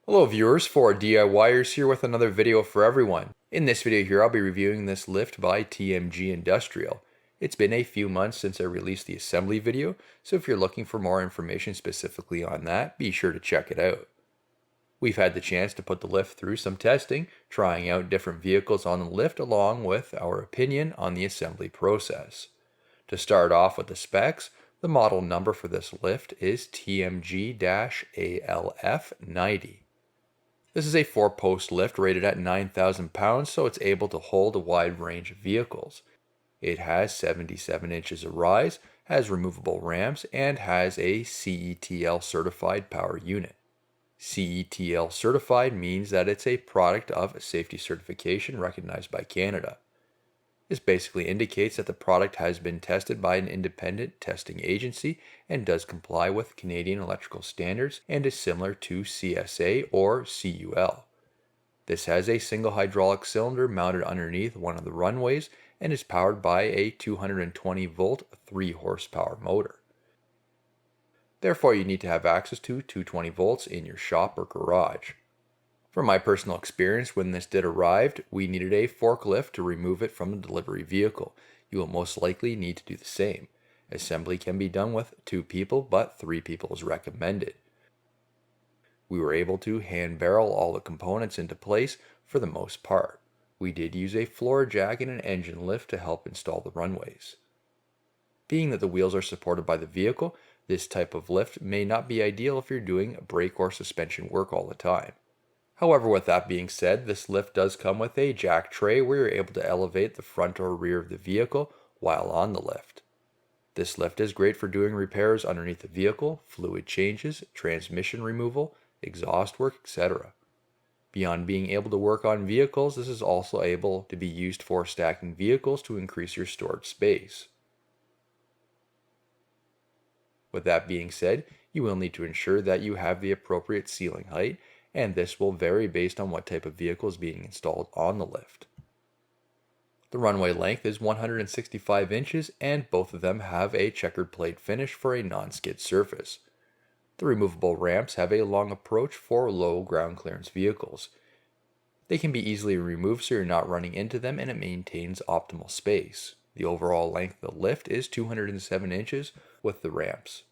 Hello viewers, for DIYers here with another video for everyone. In this video here I'll be reviewing this lift by TMG Industrial. It's been a few months since I released the assembly video, so if you're looking for more information specifically on that, be sure to check it out. We've had the chance to put the lift through some testing, trying out different vehicles on the lift along with our opinion on the assembly process. To start off with the specs, the model number for this lift is TMG-ALF90. This is a 4-post lift rated at 9,000 pounds, so it's able to hold a wide range of vehicles. It has 77 inches of rise, has removable ramps, and has a CETL certified power unit. CETL certified means that it's a product of safety certification recognized by Canada. This basically indicates that the product has been tested by an independent testing agency and does comply with Canadian electrical standards and is similar to CSA or CUL. This has a single hydraulic cylinder mounted underneath one of the runways and is powered by a 220 volt 3 horsepower motor. Therefore, you need to have access to 220 volts in your shop or garage. From my personal experience, when this did arrive, we needed a forklift to remove it from the delivery vehicle. You will most likely need to do the same. Assembly can be done with 2 people, but 3 people is recommended. We were able to hand barrel all the components into place for the most part. We did use a floor jack and an engine lift to help install the runways. Being that the wheels are supported by the vehicle, this type of lift may not be ideal if you're doing brake or suspension work all the time. However, with that being said, this lift does come with a jack tray where you're able to elevate the front or rear of the vehicle while on the lift. This lift is great for doing repairs underneath the vehicle, fluid changes, transmission removal, exhaust work, etc. Beyond being able to work on vehicles, this is also able to be used for stacking vehicles to increase your storage space. With that being said, you will need to ensure that you have the appropriate ceiling height, and this will vary based on what type of vehicle is being installed on the lift. The runway length is 165 inches and both of them have a checkered plate finish for a non-skid surface. The removable ramps have a long approach for low ground clearance vehicles. They can be easily removed so you're not running into them and it maintains optimal space. The overall length of the lift is 207 inches with the ramps.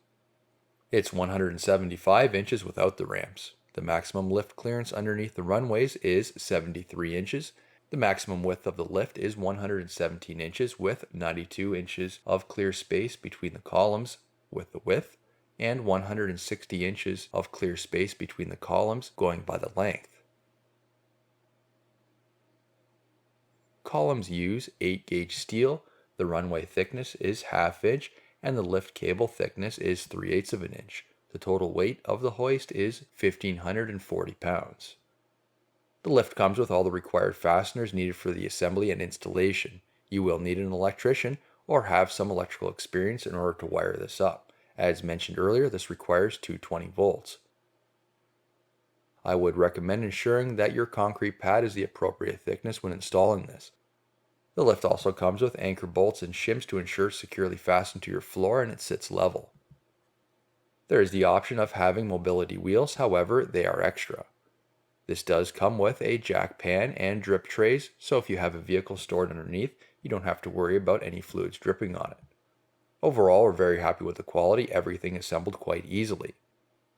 It's 175 inches without the ramps. The maximum lift clearance underneath the runways is 73 inches. The maximum width of the lift is 117 inches with 92 inches of clear space between the columns with the width and 160 inches of clear space between the columns going by the length. Columns use 8-gauge steel, the runway thickness is 1/2 inch, and the lift cable thickness is 3/8 of an inch. The total weight of the hoist is 1,540 pounds. The lift comes with all the required fasteners needed for the assembly and installation. You will need an electrician or have some electrical experience in order to wire this up. As mentioned earlier, this requires 220 volts. I would recommend ensuring that your concrete pad is the appropriate thickness when installing this. The lift also comes with anchor bolts and shims to ensure it's securely fastened to your floor and it sits level. There is the option of having mobility wheels, however, they are extra. This does come with a jack pan and drip trays, so if you have a vehicle stored underneath, you don't have to worry about any fluids dripping on it. Overall, we're very happy with the quality, everything assembled quite easily.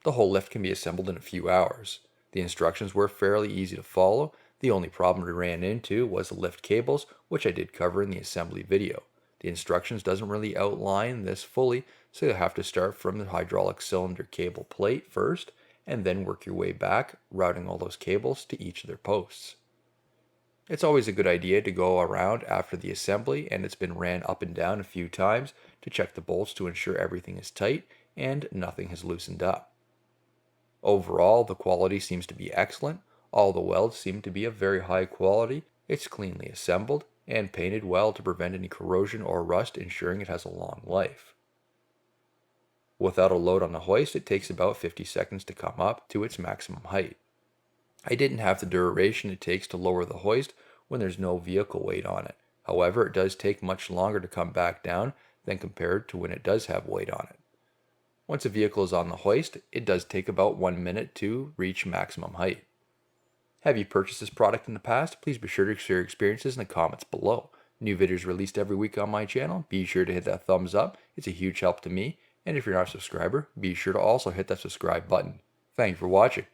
The whole lift can be assembled in a few hours. The instructions were fairly easy to follow. The only problem we ran into was the lift cables, which I did cover in the assembly video. The instructions doesn't really outline this fully, so you'll have to start from the hydraulic cylinder cable plate first, and then work your way back, routing all those cables to each of their posts. It's always a good idea to go around after the assembly, and it's been ran up and down a few times to check the bolts to ensure everything is tight and nothing has loosened up. Overall, the quality seems to be excellent. All the welds seem to be of very high quality. It's cleanly assembled and painted well to prevent any corrosion or rust, ensuring it has a long life. Without a load on the hoist, it takes about 50 seconds to come up to its maximum height. I didn't have the duration it takes to lower the hoist when there's no vehicle weight on it. However, it does take much longer to come back down than compared to when it does have weight on it. Once a vehicle is on the hoist, it does take about 1 minute to reach maximum height. Have you purchased this product in the past? Please be sure to share your experiences in the comments below. New videos released every week on my channel. Be sure to hit that thumbs up. It's a huge help to me. And if you're not a subscriber, be sure to also hit that subscribe button. Thank you for watching.